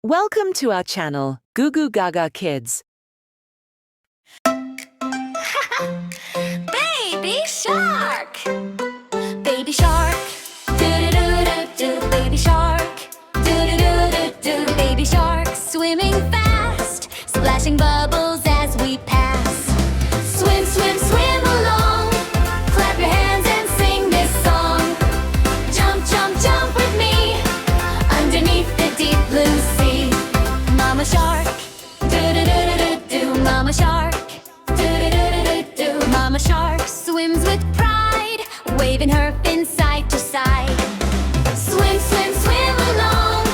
Welcome to our channel, Goo Goo Gaga Kids. Baby shark! Baby shark! Do-do-do-do-do. Baby shark! Do-do-do-do-do. Baby shark swimming fast, splashing bubbles as we pass. Swim, swim, swim along. Clap your hands and sing this song. Jump, jump, jump with me underneath the deep blue sea. Mama shark, do-do-do-do-do. Mama shark, do-do-do-do-do. Mama shark swims with pride, waving her fins side to side. Swim, swim, swim along.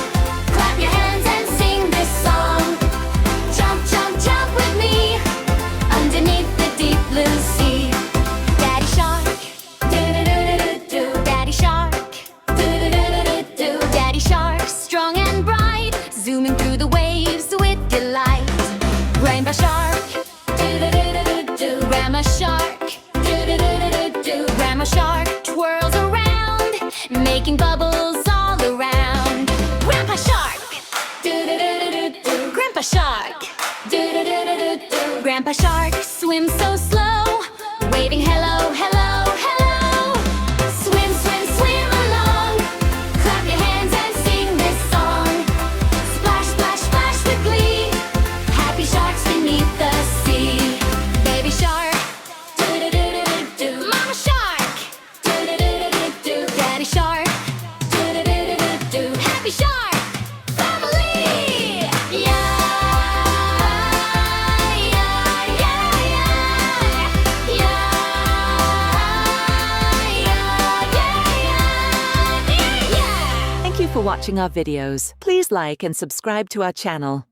Clap your hands and sing this song. Jump, jump, jump with me underneath the deep blue sea. Daddy shark, do-do-do-do-do. Daddy shark, do-do-do-do-do. Daddy shark, strong and bright, zooming through the waves with delight. Grandpa shark, do-do-do-do-do. Grandma shark, do-do-do-do-do. Grandma shark twirls around, making bubbles all around. Grandpa shark, do-do-do-do-do. Grandpa shark, do-do-do-do-do. Grandpa shark swims so slow, waving hello, hello, hello. Swim, swim, swim along. Clap your hands and sing this song. Splash, splash, splash with glee. Happy sharks beneath the sea. Baby shark, do-do-do-do-do. Mama shark, do-do-do-do-do. Daddy shark, do-do-do-do-do. Happy shark family. Yeah, yeah, yeah, yeah. Yeah, yeah, yeah, yeah, yeah. Thank you for watching our videos. Please like and subscribe to our channel.